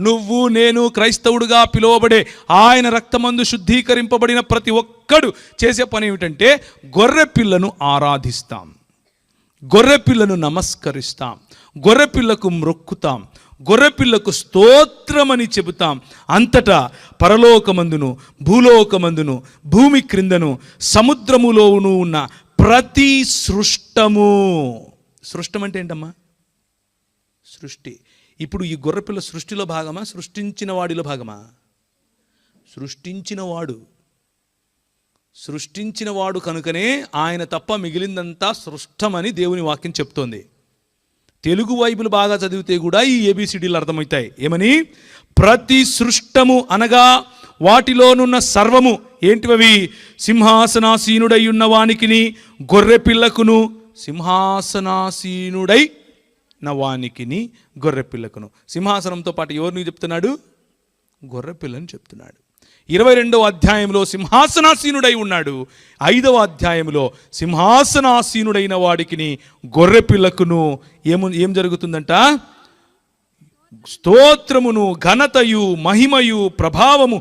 నువ్వు నేను క్రైస్తవుడుగా పిలువబడే ఆయన రక్తమందు శుద్ధీకరింపబడిన ప్రతి ఒక్కడు చేసే పని ఏమిటంటే గొర్రె పిల్లను ఆరాధిస్తాం, గొర్రె పిల్లను నమస్కరిస్తాం, గొర్రె పిల్లకు మ్రొక్కుతాం, గొర్రె పిల్లకు స్తోత్రమని చెబుతాం. అంతటా పరలోకమందును భూలోకమందును భూమి క్రిందను సముద్రములోను ఉన్న ప్రతి సృష్టము. సృష్టం అంటే ఏంటమ్మా? సృష్టి. ఇప్పుడు ఈ గొర్రెపిల్ల సృష్టిలో భాగమా, సృష్టించిన వాడిలో భాగమా? సృష్టించిన వాడు కనుకనే ఆయన తప్ప మిగిలిందంతా సృష్టమని దేవుని వాక్యం చెప్తోంది. తెలుగు బైబిల్ బాగా చదివితే కూడా ఈ ఏబిసిడీలు అర్థమవుతాయి. ఏమని? ప్రతి సృష్టము అనగా వాటిలోనున్న సర్వము. ఏంటివి? సింహాసనాసీనుడై ఉన్న వానికిని గొర్రె పిల్లకును, సింహాసనాసీనుడై నవానికిని గొర్రె పిల్లకును. సింహాసనంతో పాటు ఎవరిని చెప్తున్నాడు? గొర్రె పిల్లని చెప్తున్నాడు. 22వ అధ్యాయంలో సింహాసనాసీనుడై ఉన్నాడు. 5వ అధ్యాయంలో సింహాసనాసీనుడైన వాడికిని గొర్రె పిల్లకును ఏం జరుగుతుందంట? స్తోత్రమును ఘనతయు మహిమయు ప్రభావము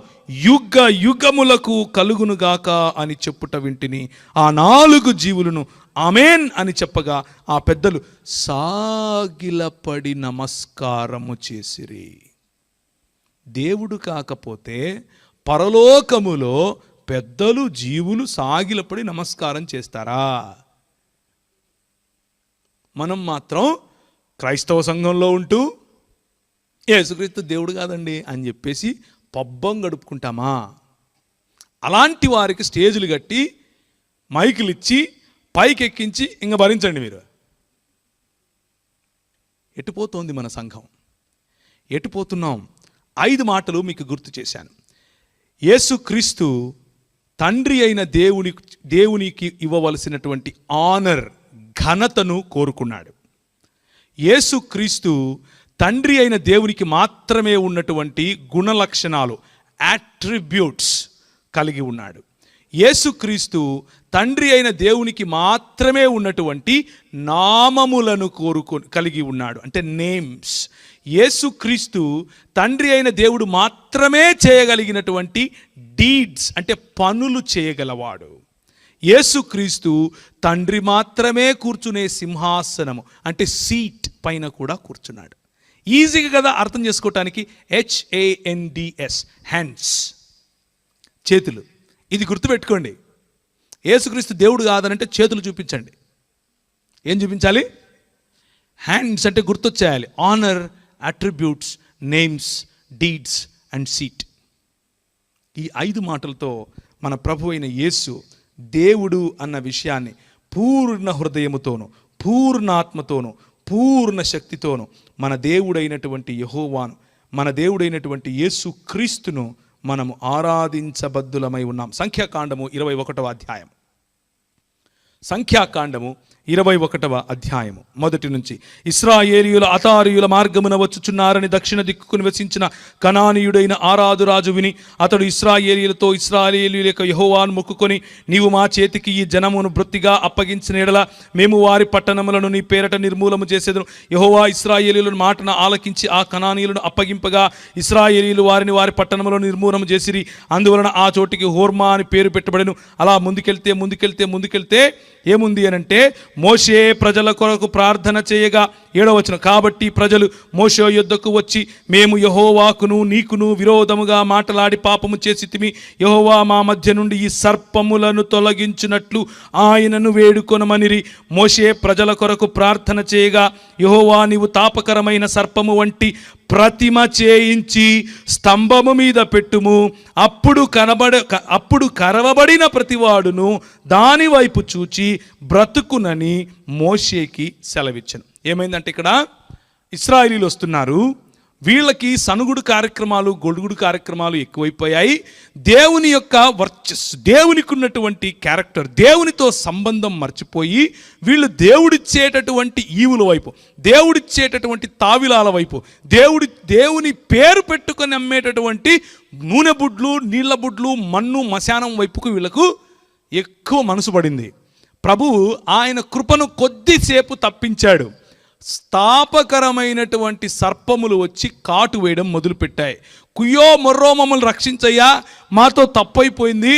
యుగ యుగములకు కలుగునుగాక అని చెప్పుట వింటిని. ఆ 4 జీవులను ఆమేన్ అని చెప్పగా ఆ పెద్దలు సాగిలపడి నమస్కారము చేసిరి. దేవుడు కాకపోతే పరలోకములో పెద్దలు జీవులు సాగిలపడి నమస్కారం చేస్తారా? మనం మాత్రం క్రైస్తవ సంఘంలో ఉంటూ యేసుక్రీస్తు దేవుడు కాదండి అని చెప్పేసి పబ్బం గడుపుకుంటామా? అలాంటి వారికి స్టేజీలు కట్టి మైకులు ఇచ్చి పైకెక్కించి ఇంక భరించండి మీరు. ఎటుపోతోంది మన సంఘం? ఎటుపోతున్నాం? 5 మాటలు మీకు గుర్తు చేశాను. యేసుక్రీస్తు తండ్రి అయిన దేవునికి ఇవ్వవలసినటువంటి ఆనర్, ఘనతను కోరుకున్నాడు. యేసుక్రీస్తు తండ్రి అయిన దేవునికి మాత్రమే ఉన్నటువంటి గుణలక్షణాలు, యాట్రిబ్యూట్స్ కలిగి ఉన్నాడు. యేసుక్రీస్తు తండ్రి అయిన దేవునికి మాత్రమే ఉన్నటువంటి నామములను కలిగి ఉన్నాడు, అంటే నేమ్స్. యేసుక్రీస్తు తండ్రి అయిన దేవుడు మాత్రమే చేయగలిగినటువంటి డీడ్స్, అంటే పనులు చేయగలవాడు. యేసుక్రీస్తు తండ్రి మాత్రమే కూర్చునే సింహాసనము, అంటే సీట్ పైన కూడా కూర్చున్నాడు. ఈజీగా కదా అర్థం చేసుకోవటానికి. HANDS, హ్యాండ్స్, చేతులు. ఇది గుర్తుపెట్టుకోండి. యేసుక్రీస్తు దేవుడు కాదనంటే చేతులు చూపించండి. ఏం చూపించాలి? హ్యాండ్స్ అంటే గుర్తొచ్చేయాలి. Honour, attributes, names, deeds and seat. ఈ 5 మాటలతో మన ప్రభు అయిన యేసు దేవుడు అన్న విషయాన్ని పూర్ణ హృదయముతోను, పూర్ణాత్మతోను, పూర్ణ శక్తితోను మన దేవుడైనటువంటి యెహోవాను, మన దేవుడైనటువంటి యేసు క్రీస్తును మనము ఆరాధించబద్దులమై ఉన్నాం. సంఖ్యాకాండము 21వ అధ్యాయం. సంఖ్యాకాండము 21వ అధ్యాయము మొదటి నుంచి. ఇశ్రాయేలీయుల అతారీయుల మార్గమున వచ్చుచున్నారని దక్షిణ దిక్కుకు నివసించిన కనానీయుడైన ఆరాదు రాజు విని అతడు ఇశ్రాయేలీయులతో, ఇశ్రాయేలీయుల యొక్క యెహోవాను మొక్కుకొని, నీవు మా చేతికి ఈ జనమును బొత్తిగా అప్పగించిన ఎడల మేము వారి పట్టణములను నీ పేరట నిర్మూలము చేసేదను. యెహోవా ఇశ్రాయేలీయుల మాటను ఆలకించి ఆ కనానీయులను అప్పగింపగా ఇశ్రాయేలీయులు వారిని వారి పట్టణములను నిర్మూలము చేసిరి. అందువలన ఆ చోటికి హోర్మా అని పేరు పెట్టబడెను. అలా ముందుకెళ్తే ఏముంది అనంటే, మోషే ప్రజల కొరకు ప్రార్థన చేయగా 7వ వచనం, కాబట్టి ప్రజలు మోషే యొద్దకు వచ్చి, మేము యెహోవాకును నీకును విరోధముగా మాటలాడి పాపము చేసితిమి. యెహోవా మా మధ్య నుండి ఈ సర్పములను తొలగించినట్లు ఆయనను వేడుకొనమనిరి. మోషే ప్రజల కొరకు ప్రార్థన చేయగా, యెహోవా నీవు తాపకరమైన సర్పము వంటి ప్రతిమ చేయించి స్తంభము మీద పెట్టుము, అప్పుడు కరవబడిన ప్రతివాడును దాని వైపు చూచి బ్రతుకునని మోషేకి సెలవిచ్చను. ఏమైందంటే, ఇక్కడ ఇశ్రాయేలీలు వస్తున్నారు, వీళ్ళకి సనుగుడు కార్యక్రమాలు, గొడుగుడు కార్యక్రమాలు ఎక్కువైపోయాయి. దేవుని యొక్క వర్చస్సు, దేవునికి ఉన్నటువంటి క్యారెక్టర్, దేవునితో సంబంధం మర్చిపోయి వీళ్ళు దేవుడిచ్చేటటువంటి ఈవుల వైపు, దేవుడిచ్చేటటువంటి తావిలాల వైపు, దేవుని పేరు పెట్టుకొని అమ్మేటటువంటి నూనె బుడ్లు, నీళ్ల బుడ్లు, మన్ను, మశానం వైపుకు వీళ్ళకు ఎక్కువ మనసు పడింది. ప్రభువు ఆయన కృపను కొద్దిసేపు తప్పించాడు. స్థాపకరమైనటువంటి సర్పములు వచ్చి కాటు వేయడం మొదలుపెట్టాయి. కుయ్యో మొర్రో మమ్మల్ని రక్షించయ్యా, మాతో తప్పైపోయింది,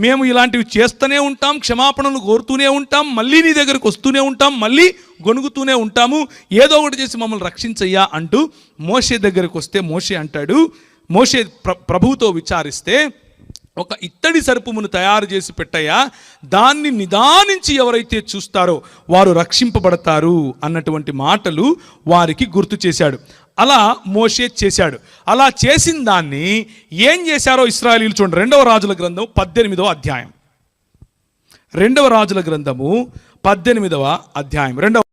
మేము ఇలాంటివి చేస్తూనే ఉంటాం, క్షమాపణలు కోరుతూనే ఉంటాం, మళ్ళీ నీ దగ్గరకు వస్తూనే ఉంటాం, మళ్ళీ గొనుగుతూనే ఉంటాము, ఏదో ఒకటి చేసి మమ్మల్ని రక్షించయ్యా అంటూ మోషే దగ్గరకు వస్తే మోషే అంటాడు, మోషే ప్రభువుతో విచారిస్తే, ఒక ఇత్తడి సర్పమును తయారు చేసి పెట్టయ్యా, దాన్ని నిదానించి ఎవరైతే చూస్తారో వారు రక్షింపబడతారు అన్నటువంటి మాటలు వారికి గుర్తు చేశాడు. అలా మోషే చేశాడు. అలా చేసిన దాన్ని ఏం చేశారో ఇశ్రాయేలీయులు చూడండి. 2వ రాజుల గ్రంథం 18వ అధ్యాయం. 2వ రాజుల గ్రంథము 18వ అధ్యాయం 2వ